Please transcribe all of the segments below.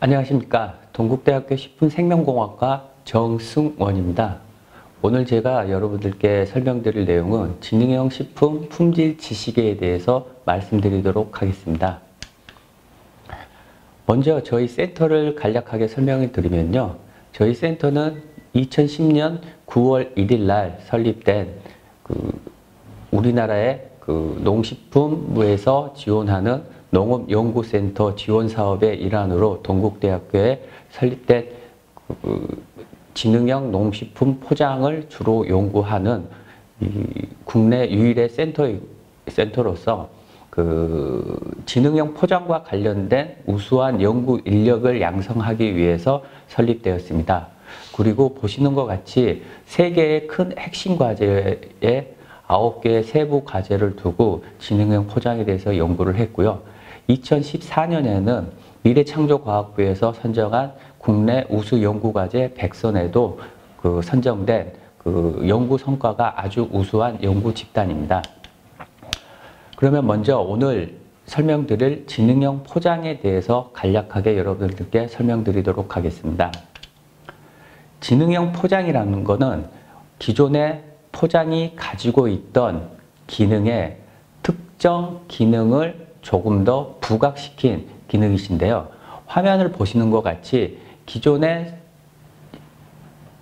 안녕하십니까. 동국대학교 식품생명공학과 정승원입니다. 오늘 제가 여러분들께 설명드릴 내용은 지능형 식품 품질 지식에 대해서 말씀드리도록 하겠습니다. 먼저 저희 센터를 간략하게 설명해 드리면요. 저희 센터는 2010년 9월 1일 날 설립된 우리나라의 농식품부에서 지원하는 농업연구센터 지원 사업의 일환으로 동국대학교에 설립된 지능형 농식품 포장을 주로 연구하는 국내 유일의 센터로서 지능형 포장과 관련된 우수한 연구 인력을 양성하기 위해서 설립되었습니다. 그리고 보시는 것 같이 3개의 큰 핵심 과제에 9개의 세부 과제를 두고 지능형 포장에 대해서 연구를 했고요. 2014년에는 미래창조과학부에서 선정한 국내 우수 연구과제 100선에도 선정된 연구 성과가 아주 우수한 연구 집단입니다. 그러면 먼저 오늘 설명드릴 지능형 포장에 대해서 간략하게 여러분들께 설명드리도록 하겠습니다. 지능형 포장이라는 것은 기존의 포장이 가지고 있던 기능의 특정 기능을 조금 더 부각시킨 기능이신데요. 화면을 보시는 것 같이 기존의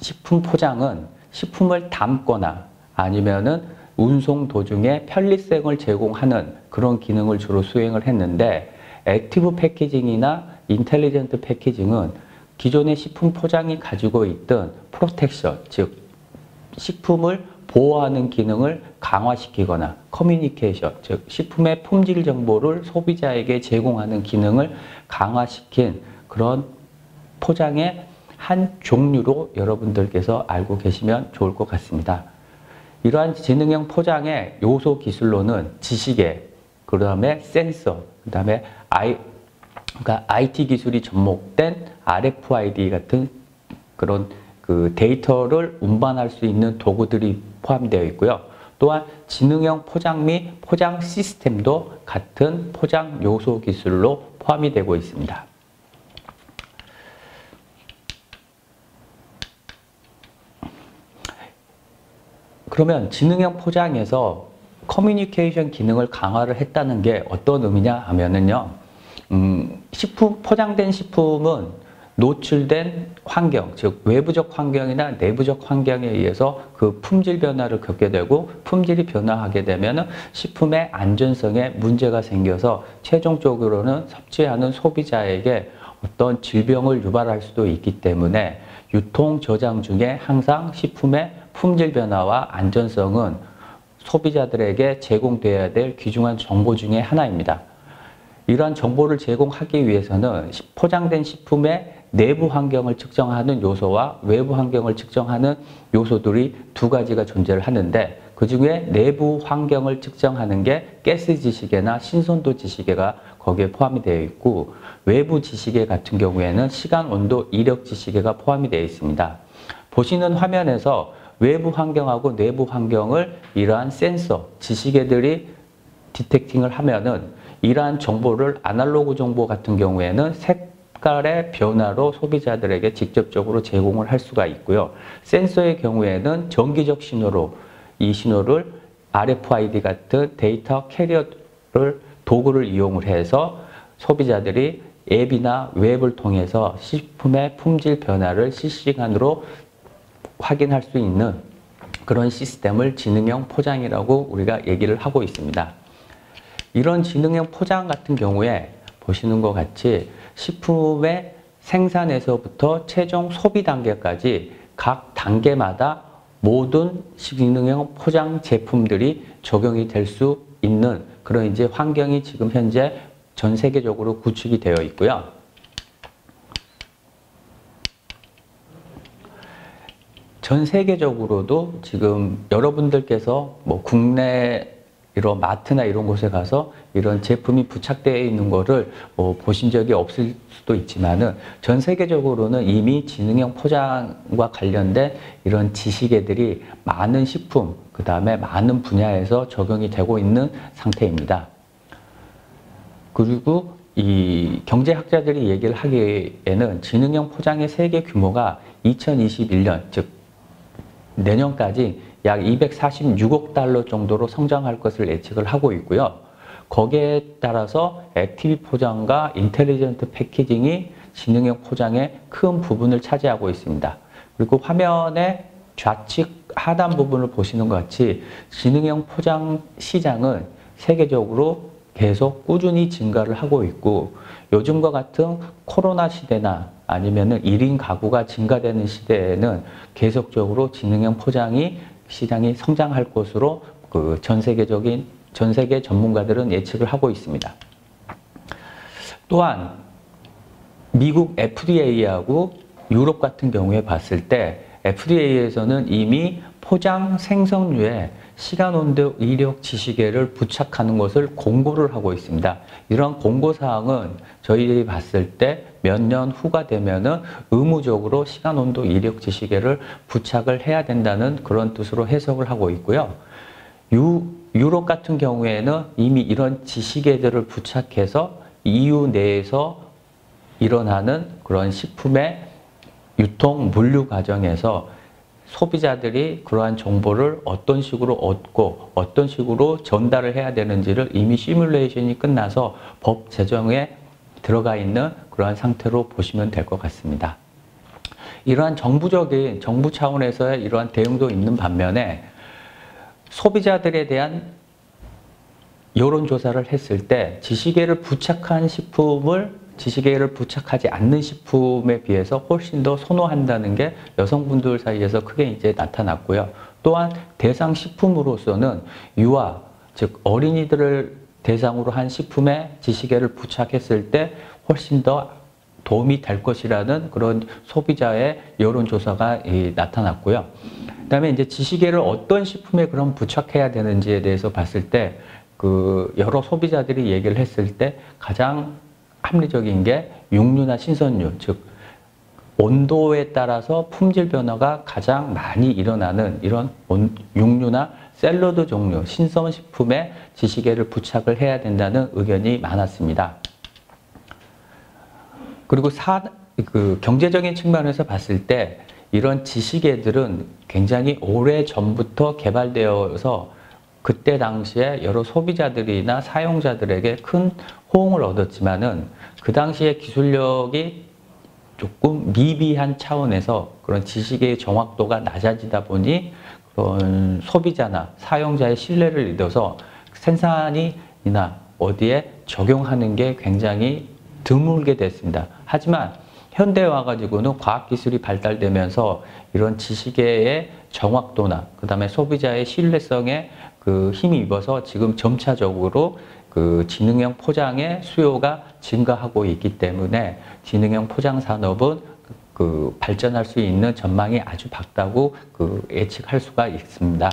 식품 포장은 식품을 담거나 아니면은 운송 도중에 편리성을 제공하는 그런 기능을 주로 수행을 했는데, 액티브 패키징이나 인텔리전트 패키징은 기존의 식품 포장이 가지고 있던 프로텍션, 즉 식품을 보호하는 기능을 강화시키거나 커뮤니케이션, 즉 식품의 품질 정보를 소비자에게 제공하는 기능을 강화시킨 그런 포장의 한 종류로 여러분들께서 알고 계시면 좋을 것 같습니다. 이러한 지능형 포장의 요소 기술로는 지시계, 그 다음에 센서, 그 다음에 IT 기술이 접목된 RFID 같은 그런 데이터를 운반할 수 있는 도구들이 포함되어 있고요. 또한 지능형 포장 및 포장 시스템도 같은 포장 요소 기술로 포함이 되고 있습니다. 그러면 지능형 포장에서 커뮤니케이션 기능을 강화를 했다는 게 어떤 의미냐 하면은요, 포장된 식품은 노출된 환경, 즉 외부적 환경이나 내부적 환경에 의해서 그 품질 변화를 겪게 되고, 품질이 변화하게 되면 식품의 안전성에 문제가 생겨서 최종적으로는 섭취하는 소비자에게 어떤 질병을 유발할 수도 있기 때문에 유통 저장 중에 항상 식품의 품질 변화와 안전성은 소비자들에게 제공되어야 될 귀중한 정보 중에 하나입니다. 이러한 정보를 제공하기 위해서는 포장된 식품의 내부 환경을 측정하는 요소와 외부 환경을 측정하는 요소들이 두 가지가 존재를 하는데, 그 중에 내부 환경을 측정하는 게 가스 지시계나 신선도 지시계가 거기에 포함이 되어 있고, 외부 지시계 같은 경우에는 시간, 온도, 이력 지시계가 포함이 되어 있습니다. 보시는 화면에서 외부 환경하고 내부 환경을 이러한 센서, 지시계들이 디텍팅을 하면은 이러한 정보를 아날로그 정보 같은 경우에는 색깔의 변화로 소비자들에게 직접적으로 제공을 할 수가 있고요. 센서의 경우에는 전기적 신호로 이 신호를 RFID 같은 데이터 캐리어를 도구를 이용을 해서 소비자들이 앱이나 웹을 통해서 식품의 품질 변화를 실시간으로 확인할 수 있는 그런 시스템을 지능형 포장이라고 우리가 얘기를 하고 있습니다. 이런 지능형 포장 같은 경우에 보시는 것 같이 식품의 생산에서부터 최종 소비 단계까지 각 단계마다 모든 지능형 포장 제품들이 적용이 될 수 있는 그런 이제 환경이 지금 현재 전 세계적으로 구축이 되어 있고요. 전 세계적으로도 지금 여러분들께서 국내 이런 마트나 이런 곳에 가서 이런 제품이 부착되어 있는 거를 보신 적이 없을 수도 있지만은 전 세계적으로는 이미 지능형 포장과 관련된 이런 지시계들이 많은 식품, 그 다음에 많은 분야에서 적용이 되고 있는 상태입니다. 그리고 이 경제학자들이 얘기를 하기에는 지능형 포장의 세계 규모가 2021년, 즉 내년까지 약 246억 달러 정도로 성장할 것을 예측을 하고 있고요. 거기에 따라서 액티브 포장과 인텔리전트 패키징이 지능형 포장의 큰 부분을 차지하고 있습니다. 그리고 화면의 좌측 하단 부분을 보시는 것 같이 지능형 포장 시장은 세계적으로 계속 꾸준히 증가를 하고 있고, 요즘과 같은 코로나 시대나 아니면은 1인 가구가 증가되는 시대에는 계속적으로 지능형 포장이 시장이 성장할 것으로 전 세계 전문가들은 예측을 하고 있습니다. 또한 미국 FDA하고 유럽 같은 경우에 봤을 때 FDA에서는 이미 포장 생선류에 시간온도 이력 지시계를 부착하는 것을 공고를 하고 있습니다. 이런 공고사항은 저희들이 봤을 때 몇 년 후가 되면은 의무적으로 시간온도 이력 지시계를 부착을 해야 된다는 그런 뜻으로 해석을 하고 있고요. 유럽 같은 경우에는 이미 이런 지시계들을 부착해서 EU 내에서 일어나는 그런 식품의 유통 물류 과정에서 소비자들이 그러한 정보를 어떤 식으로 얻고 어떤 식으로 전달을 해야 되는지를 이미 시뮬레이션이 끝나서 법 제정에 들어가 있는 그러한 상태로 보시면 될 것 같습니다. 이러한 정부 차원에서의 이러한 대응도 있는 반면에 소비자들에 대한 여론조사를 했을 때 지시계를 부착하지 않는 식품에 비해서 훨씬 더 선호한다는 게 여성분들 사이에서 크게 이제 나타났고요. 또한 대상 식품으로서는 유아, 즉 어린이들을 대상으로 한 식품에 지시계를 부착했을 때 훨씬 더 도움이 될 것이라는 그런 소비자의 여론조사가 나타났고요. 그 다음에 이제 지시계를 어떤 식품에 그럼 부착해야 되는지에 대해서 봤을 때 여러 소비자들이 얘기를 했을 때 가장 합리적인 게 육류나 신선류, 즉 온도에 따라서 품질 변화가 가장 많이 일어나는 이런 육류나 샐러드 종류, 신선식품에 지시계를 부착을 해야 된다는 의견이 많았습니다. 그리고 경제적인 측면에서 봤을 때 이런 지시계들은 굉장히 오래 전부터 개발되어서 그때 당시에 여러 소비자들이나 사용자들에게 큰 호응을 얻었지만은 그 당시에 기술력이 조금 미비한 차원에서 그런 지시계의 정확도가 낮아지다 보니 그런 소비자나 사용자의 신뢰를 잃어서 생산이나 어디에 적용하는 게 굉장히 드물게 됐습니다. 하지만 현대에 와가지고는 과학기술이 발달되면서 이런 지시계의 정확도나 그 다음에 소비자의 신뢰성에 힘이 입어서 지금 점차적으로 지능형 포장의 수요가 증가하고 있기 때문에 지능형 포장 산업은 발전할 수 있는 전망이 아주 밝다고 예측할 수가 있습니다.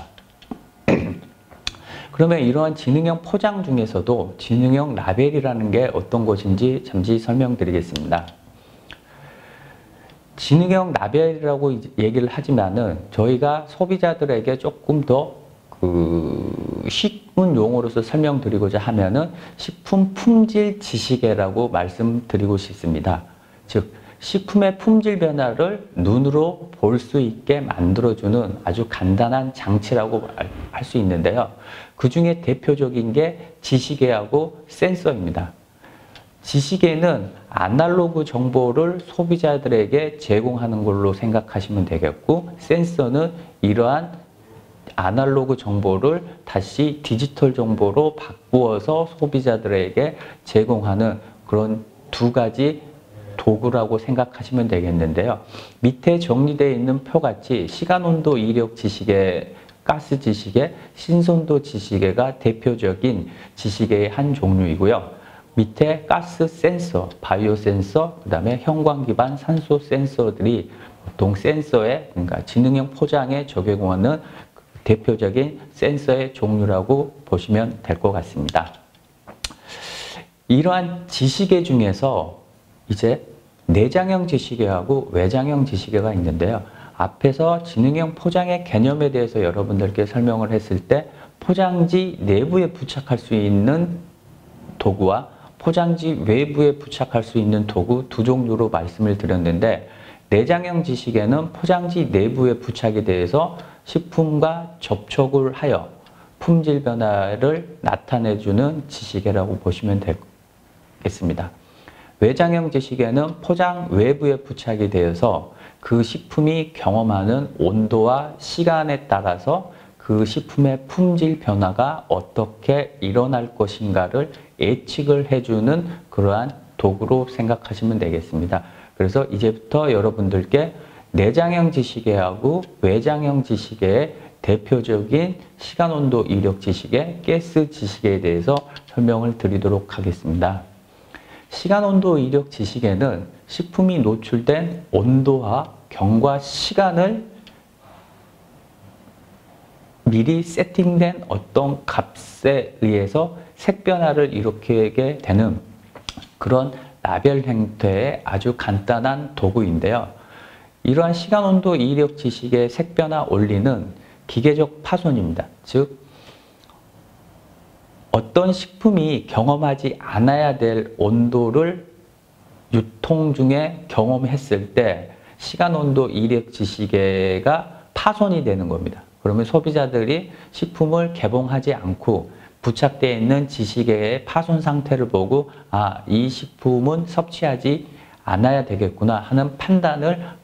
그러면 이러한 지능형 포장 중에서도 지능형 라벨이라는 게 어떤 것인지 잠시 설명드리겠습니다. 지능형 라벨이라고 얘기를 하지만은 저희가 소비자들에게 조금 더 쉬운 용어로서 설명드리고자 하면은 식품 품질 지시계라고 말씀드리고 싶습니다. 즉, 식품의 품질 변화를 눈으로 볼 수 있게 만들어주는 아주 간단한 장치라고 할 수 있는데요. 그 중에 대표적인 게 지시계하고 센서입니다. 지시계는 아날로그 정보를 소비자들에게 제공하는 걸로 생각하시면 되겠고, 센서는 이러한 아날로그 정보를 다시 디지털 정보로 바꾸어서 소비자들에게 제공하는 그런 두 가지 도구라고 생각하시면 되겠는데요. 밑에 정리되어 있는 표같이 시간온도 이력 지시계, 가스 지시계, 신선도 지시계가 대표적인 지시계의 한 종류이고요. 밑에 가스 센서, 바이오 센서, 그 다음에 형광 기반 산소 센서들이 보통 센서에, 그러니까 지능형 포장에 적용하는 대표적인 센서의 종류라고 보시면 될 것 같습니다. 이러한 지시계 중에서 이제 내장형 지시계하고 외장형 지시계가 있는데요. 앞에서 지능형 포장의 개념에 대해서 여러분들께 설명을 했을 때 포장지 내부에 부착할 수 있는 도구와 포장지 외부에 부착할 수 있는 도구 두 종류로 말씀을 드렸는데, 내장형 지식에는 포장지 내부에 부착이 돼서 식품과 접촉을 하여 품질 변화를 나타내주는 지시개라고 보시면 되겠습니다. 외장형 지시개는 포장 외부에 부착이 되어서 그 식품이 경험하는 온도와 시간에 따라서 그 식품의 품질 변화가 어떻게 일어날 것인가를 예측을 해주는 그러한 도구로 생각하시면 되겠습니다. 그래서 이제부터 여러분들께 내장형 지시개하고 외장형 지시개의 대표적인 시간, 온도, 이력 지시개, 가스 지시개에 대해서 설명을 드리도록 하겠습니다. 시간, 온도, 이력 지시개는 식품이 노출된 온도와 경과 시간을 미리 세팅된 어떤 값에 의해서 색 변화를 일으키게 되는 그런 라벨 형태의 아주 간단한 도구인데요. 이러한 시간, 온도, 이력 지시개의 색 변화 원리는 기계적 파손입니다. 즉, 어떤 식품이 경험하지 않아야 될 온도를 유통 중에 경험했을 때 시간, 온도, 이력 지시개가 파손이 되는 겁니다. 그러면 소비자들이 식품을 개봉하지 않고 부착되어 있는 지시개의 파손 상태를 보고 이 식품은 섭취하지 않아야 되겠구나 하는 판단을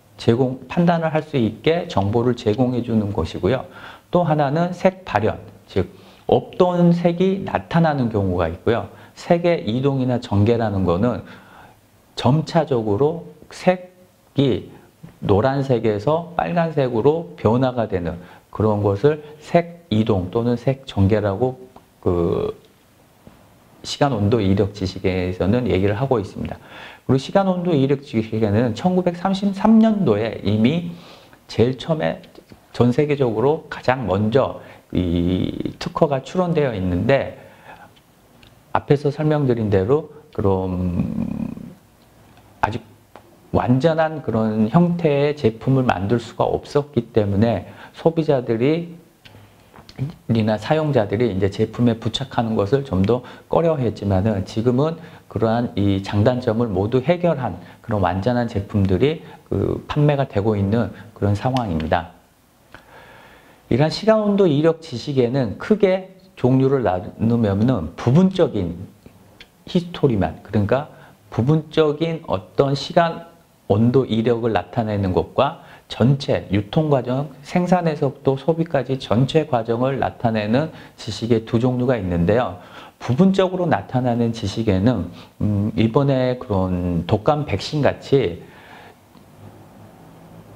할 수 있게 정보를 제공해 주는 것이고요. 또 하나는 색 발현, 즉 없던 색이 나타나는 경우가 있고요. 색의 이동이나 전개라는 거는 점차적으로 색이 노란색에서 빨간색으로 변화가 되는 그런 것을 색 이동 또는 색 전개라고 시간, 온도, 이력 지시개에서는 얘기를 하고 있습니다. 그리고 시간, 온도, 이력 지시개는 1933년도에 이미 제일 처음에 전 세계적으로 가장 먼저 이 특허가 출원되어 있는데, 앞에서 설명드린 대로 그런 아직 완전한 그런 형태의 제품을 만들 수가 없었기 때문에 소비자들이 이나 사용자들이 이제 제품에 부착하는 것을 좀 더 꺼려했지만은 지금은 그러한 이 장단점을 모두 해결한 그런 완전한 제품들이 판매가 되고 있는 그런 상황입니다. 이러한 시간, 온도, 이력 지시개는 크게 종류를 나누면은 부분적인 히스토리만, 그러니까 부분적인 어떤 시간, 온도, 이력을 나타내는 것과 전체 유통과정, 생산에서부터 소비까지 전체 과정을 나타내는 지시개 두 종류가 있는데요. 부분적으로 나타나는 지시개는 이번에 그런 독감 백신 같이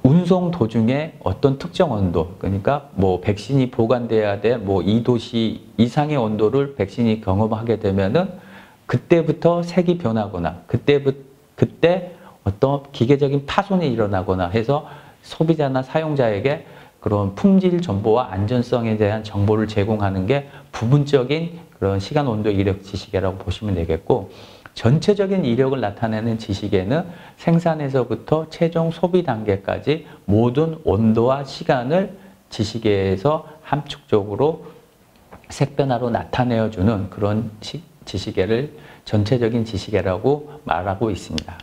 운송 도중에 어떤 특정 온도, 그러니까 뭐 백신이 보관돼야 돼, 뭐 2도씨 이상의 온도를 백신이 경험하게 되면은 그때부터 색이 변하거나 그때 어떤 기계적인 파손이 일어나거나 해서 소비자나 사용자에게 그런 품질 정보와 안전성에 대한 정보를 제공하는 게 부분적인 그런 시간, 온도, 이력 지시개라고 보시면 되겠고, 전체적인 이력을 나타내는 지시개는 생산에서부터 최종 소비 단계까지 모든 온도와 시간을 지시개에서 함축적으로 색 변화로 나타내어주는 그런 지시개를 전체적인 지시개라고 말하고 있습니다.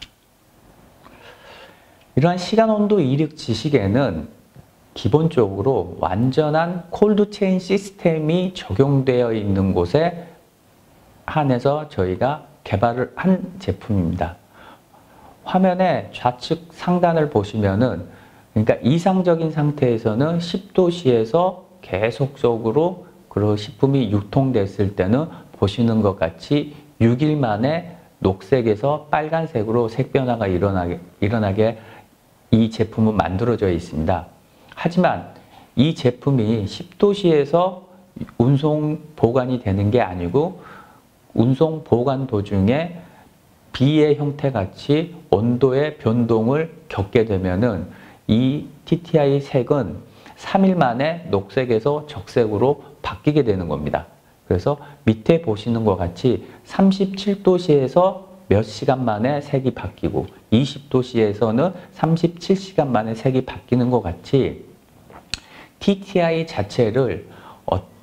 이러한 시간, 온도, 이력 지시개는 기본적으로 완전한 콜드체인 시스템이 적용되어 있는 곳에 한해서 저희가 개발을 한 제품입니다. 화면의 좌측 상단을 보시면은, 그러니까 이상적인 상태에서는 10도씨에서 계속적으로 그 식품이 유통됐을 때는 보시는 것 같이 6일 만에 녹색에서 빨간색으로 색 변화가 일어나게 이 제품은 만들어져 있습니다. 하지만 이 제품이 10도씨에서 운송 보관이 되는 게 아니고 운송 보관 도중에 비의 형태 같이 온도의 변동을 겪게 되면은 이 TTI 색은 3일 만에 녹색에서 적색으로 바뀌게 되는 겁니다. 그래서 밑에 보시는 것 같이 37도씨에서 몇 시간 만에 색이 바뀌고 20도씨에서는 37시간 만에 색이 바뀌는 것 같이 TTI 자체를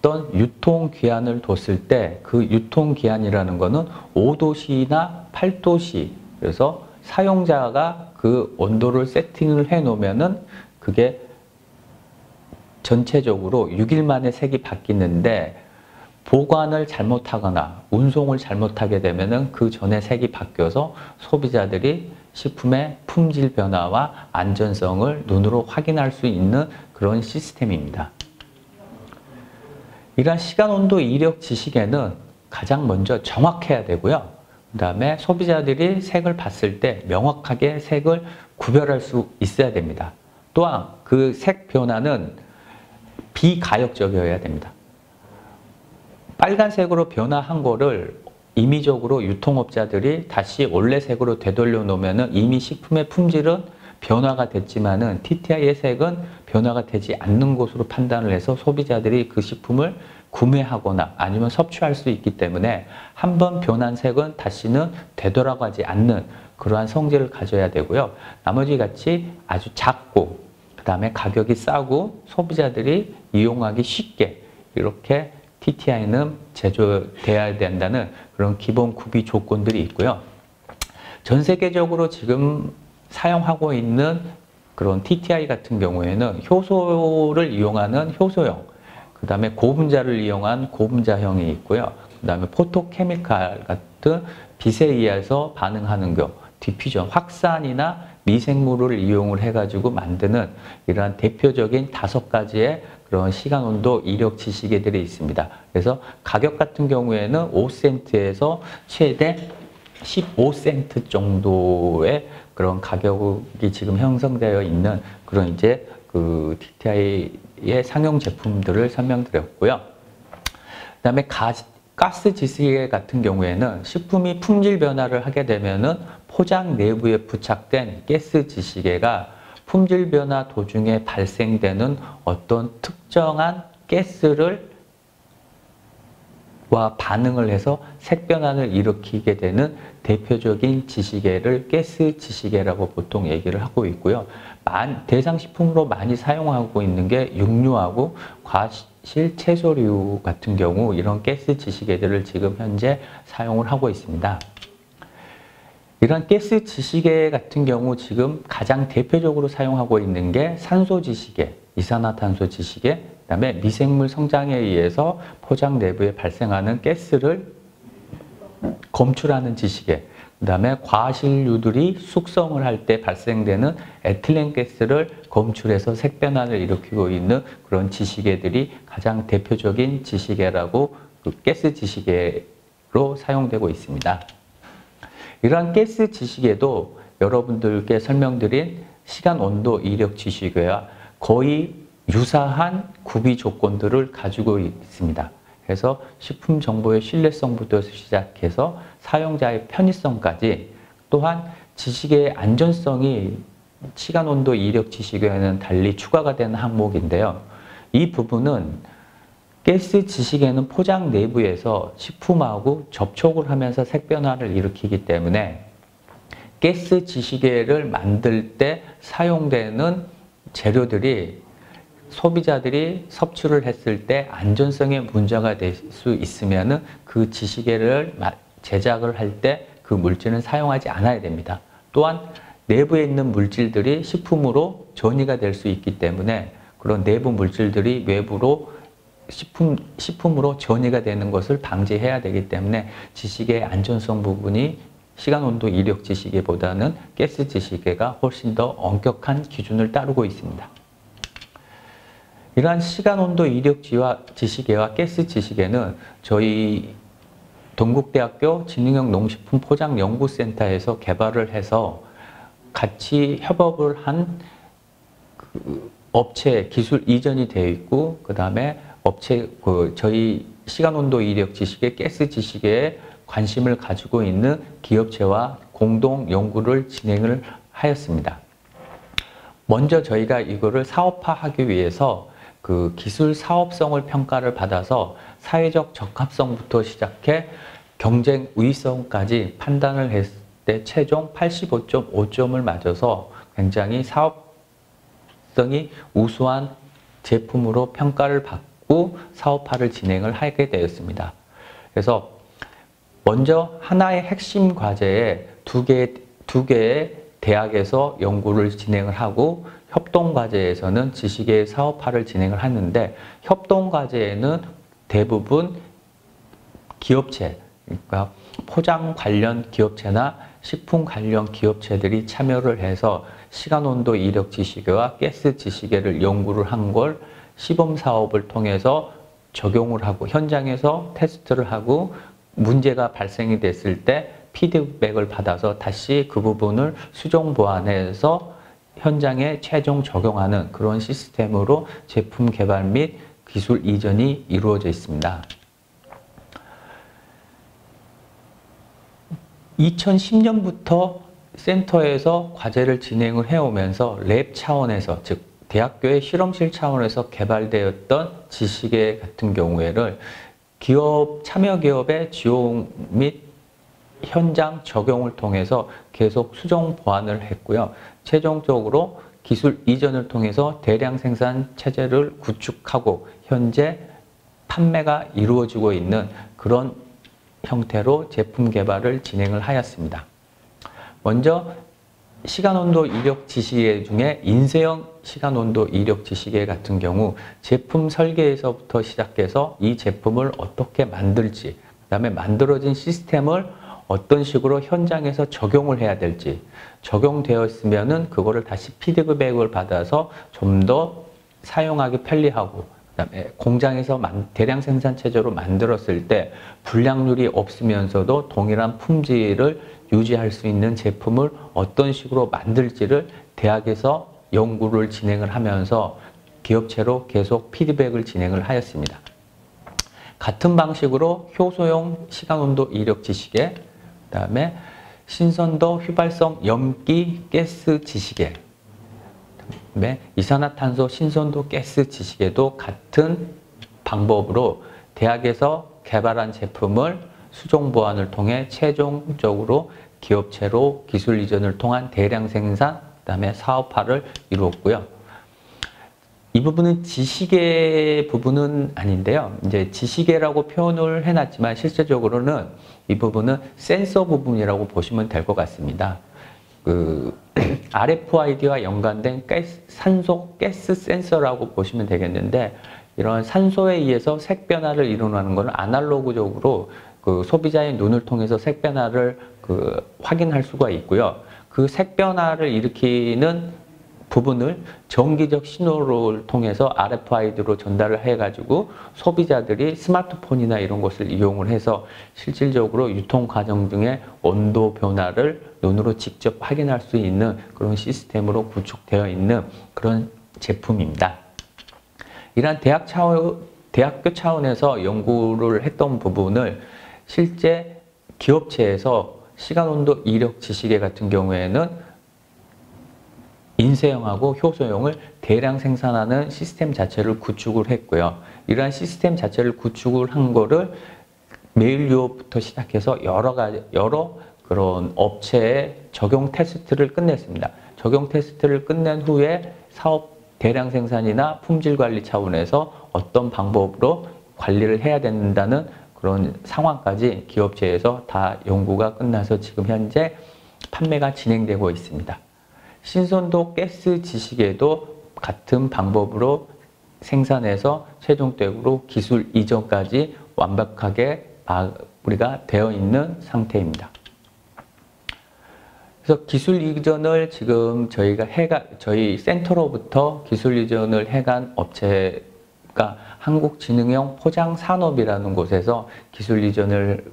어떤 유통기한을 뒀을 때 그 유통기한이라는 거는 5도씨나 8도씨, 그래서 사용자가 그 온도를 세팅을 해 놓으면은 그게 전체적으로 6일 만에 색이 바뀌는데, 보관을 잘못하거나 운송을 잘못하게 되면은 그 전에 색이 바뀌어서 소비자들이 식품의 품질 변화와 안전성을 눈으로 확인할 수 있는 그런 시스템입니다. 이러한 시간, 온도, 이력 지시계는 가장 먼저 정확해야 되고요. 그 다음에 소비자들이 색을 봤을 때 명확하게 색을 구별할 수 있어야 됩니다. 또한 그 색 변화는 비가역적이어야 됩니다. 빨간색으로 변화한 거를 임의적으로 유통업자들이 다시 원래 색으로 되돌려 놓으면 이미 식품의 품질은 변화가 됐지만은 TTI의 색은 변화가 되지 않는 것으로 판단을 해서 소비자들이 그 식품을 구매하거나 아니면 섭취할 수 있기 때문에 한번 변한 색은 다시는 되돌아가지 않는 그러한 성질을 가져야 되고요. 나머지 같이 아주 작고 그 다음에 가격이 싸고 소비자들이 이용하기 쉽게 이렇게 TTI는 제조되어야 된다는 그런 기본 구비 조건들이 있고요. 전 세계적으로 지금 사용하고 있는 그런 TTI 같은 경우에는 효소를 이용하는 효소형, 그 다음에 고분자를 이용한 고분자형이 있고요. 그 다음에 포토케미칼 같은 빛에 의해서 반응하는 경우, 디퓨전, 확산이나 미생물을 이용을 해가지고 만드는 이러한 대표적인 5가지의 그런 시간, 온도, 이력 지시계들이 있습니다. 그래서 가격 같은 경우에는 5센트에서 최대 15센트 정도의 그런 가격이 지금 형성되어 있는 그런 이제 그 TTI의 상용 제품들을 설명드렸고요. 그다음에 가스 지시계 같은 경우에는 식품이 품질 변화를 하게 되면은 포장 내부에 부착된 가스 지시계가 품질 변화 도중에 발생되는 어떤 특정한 가스를 와 반응을 해서 색 변화를 일으키게 되는 대표적인 지시계를 가스 지시계라고 보통 얘기를 하고 있고요. 대상식품으로 많이 사용하고 있는 게 육류하고 과실 채소류 같은 경우 이런 가스 지시계들을 지금 현재 사용을 하고 있습니다. 이런 가스 지시계 같은 경우 지금 가장 대표적으로 사용하고 있는 게 산소 지시계, 이산화탄소 지시계, 그 다음에 미생물 성장에 의해서 포장 내부에 발생하는 가스를 검출하는 지시계, 그 다음에 과실류들이 숙성을 할 때 발생되는 에틸렌 가스를 검출해서 색 변화를 일으키고 있는 그런 지시계들이 가장 대표적인 지시계라고 그 가스 지시계로 사용되고 있습니다. 이러한 가스 지시계도 여러분들께 설명드린 시간, 온도, 이력 지시계와 거의 유사한 구비 조건들을 가지고 있습니다. 그래서 식품 정보의 신뢰성부터 시작해서 사용자의 편의성까지, 또한 지시계의 안전성이 시간, 온도, 이력 지시계와는 달리 추가가 되는 항목인데요. 이 부분은 가스 지시계는 포장 내부에서 식품하고 접촉을 하면서 색 변화를 일으키기 때문에 가스 지시계를 만들 때 사용되는 재료들이 소비자들이 섭취를 했을 때 안전성에 문제가 될 수 있으면 그 지시계를 제작을 할 때 그 물질은 사용하지 않아야 됩니다. 또한 내부에 있는 물질들이 식품으로 전이가 될 수 있기 때문에 그런 내부 물질들이 외부로 식품으로 전이가 되는 것을 방지해야 되기 때문에 지시계의 안전성 부분이 시간, 온도, 이력 지시계보다는 가스 지시계가 훨씬 더 엄격한 기준을 따르고 있습니다. 이러한 시간, 온도, 이력 지시계와 가스 지시계는 저희 동국대학교 진흥형 농식품 포장연구센터에서 개발을 해서 같이 협업을 한 그 업체 기술 이전이 되어 있고, 그 다음에 업체 저희 시간, 온도, 이력 지시계, 가스 지시계에 관심을 가지고 있는 기업체와 공동 연구를 진행을 하였습니다. 먼저 저희가 이거를 사업화하기 위해서 그 기술 사업성을 평가를 받아서 사회적 적합성부터 시작해 경쟁 우위성까지 판단을 했을 때 최종 85.5점을 맞아서 굉장히 사업성이 우수한 제품으로 평가를 받고 사업화를 진행을 하게 되었습니다. 그래서 먼저 하나의 핵심 과제에 두 개의 대학에서 연구를 진행을 하고 협동과제에서는 지식의 사업화를 진행을 하는데 협동과제에는 대부분 기업체, 그러니까 포장 관련 기업체나 식품 관련 기업체들이 참여를 해서 시간온도 이력 지시계와 가스 지시계를 연구를 한 걸 시범 사업을 통해서 적용을 하고 현장에서 테스트를 하고 문제가 발생이 됐을 때 피드백을 받아서 다시 그 부분을 수정 보완해서 현장에 최종 적용하는 그런 시스템으로 제품 개발 및 기술 이전이 이루어져 있습니다. 2010년부터 센터에서 과제를 진행을 해오면서 랩 차원에서, 즉 대학교의 실험실 차원에서 개발되었던 지식계 같은 경우에는 참여 기업의 지원 및 현장 적용을 통해서 계속 수정 보완을 했고요. 최종적으로 기술 이전을 통해서 대량 생산 체제를 구축하고 현재 판매가 이루어지고 있는 그런 형태로 제품 개발을 진행을 하였습니다. 먼저 시간온도 이력 지시계 중에 인쇄형 시간온도 이력 지시계 같은 경우 제품 설계에서부터 시작해서 이 제품을 어떻게 만들지, 그 다음에 만들어진 시스템을 어떤 식으로 현장에서 적용을 해야 될지, 적용되었으면은 그거를 다시 피드백을 받아서 좀 더 사용하기 편리하고, 그다음에 공장에서 대량 생산 체제로 만들었을 때 불량률이 없으면서도 동일한 품질을 유지할 수 있는 제품을 어떤 식으로 만들지를 대학에서 연구를 진행을 하면서 기업체로 계속 피드백을 진행을 하였습니다. 같은 방식으로 효소용 시간온도 이력 지시계, 그다음에 신선도 휘발성 염기 가스 지시계, 그다음에 이산화탄소 신선도 가스 지시계도 같은 방법으로 대학에서 개발한 제품을 수정 보완을 통해 최종적으로 기업체로 기술 이전을 통한 대량 생산, 그다음에 사업화를 이루었고요. 이 부분은 지시계 부분은 아닌데요. 이제 지시계라고 표현을 해놨지만 실제적으로는 이 부분은 센서 부분이라고 보시면 될 것 같습니다. RFID와 연관된 산소 가스 센서라고 보시면 되겠는데, 이런 산소에 의해서 색 변화를 일어나는 것은 아날로그적으로 소비자의 눈을 통해서 색 변화를 확인할 수가 있고요. 그 색 변화를 일으키는 부분을 전기적 신호를 통해서 RFID로 전달을 해가지고 소비자들이 스마트폰이나 이런 것을 이용을 해서 실질적으로 유통 과정 등의 온도 변화를 눈으로 직접 확인할 수 있는 그런 시스템으로 구축되어 있는 그런 제품입니다. 이러한 대학교 차원에서 연구를 했던 부분을 실제 기업체에서 시간온도 이력 지시계 같은 경우에는 인쇄형하고 효소형을 대량 생산하는 시스템 자체를 구축을 했고요. 이러한 시스템 자체를 구축을 한 거를 메일 유업부터 시작해서 여러 그런 업체의 적용 테스트를 끝냈습니다. 적용 테스트를 끝낸 후에 사업 대량 생산이나 품질 관리 차원에서 어떤 방법으로 관리를 해야 된다는 그런 상황까지 기업체에서 다 연구가 끝나서 지금 현재 판매가 진행되고 있습니다. 신선도 가스 지시계도 같은 방법으로 생산해서 최종적으로 기술 이전까지 완벽하게 마무리가 되어 있는 상태입니다. 그래서 기술 이전을 지금 저희 센터로부터 기술 이전을 해간 업체가 한국지능형 포장산업이라는 곳에서 기술 이전을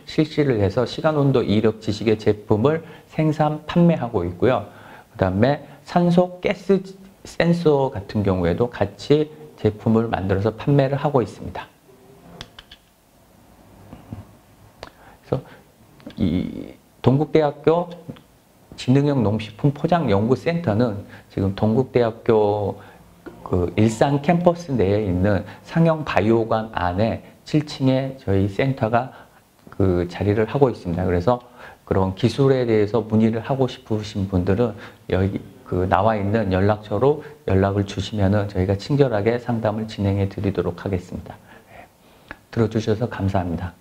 실시를 해서 시간온도 이력 지시계 제품을 생산, 판매하고 있고요. 그 다음에 산소 가스 센서 같은 경우에도 같이 제품을 만들어서 판매를 하고 있습니다. 그래서 이 동국대학교 지능형 농식품 포장연구센터는 지금 동국대학교 일산 캠퍼스 내에 있는 상영 바이오관 안에 7층에 저희 센터가 자리를 하고 있습니다. 그래서 그런 기술에 대해서 문의를 하고 싶으신 분들은 여기 그 나와 있는 연락처로 연락을 주시면은 저희가 친절하게 상담을 진행해 드리도록 하겠습니다. 들어주셔서 감사합니다.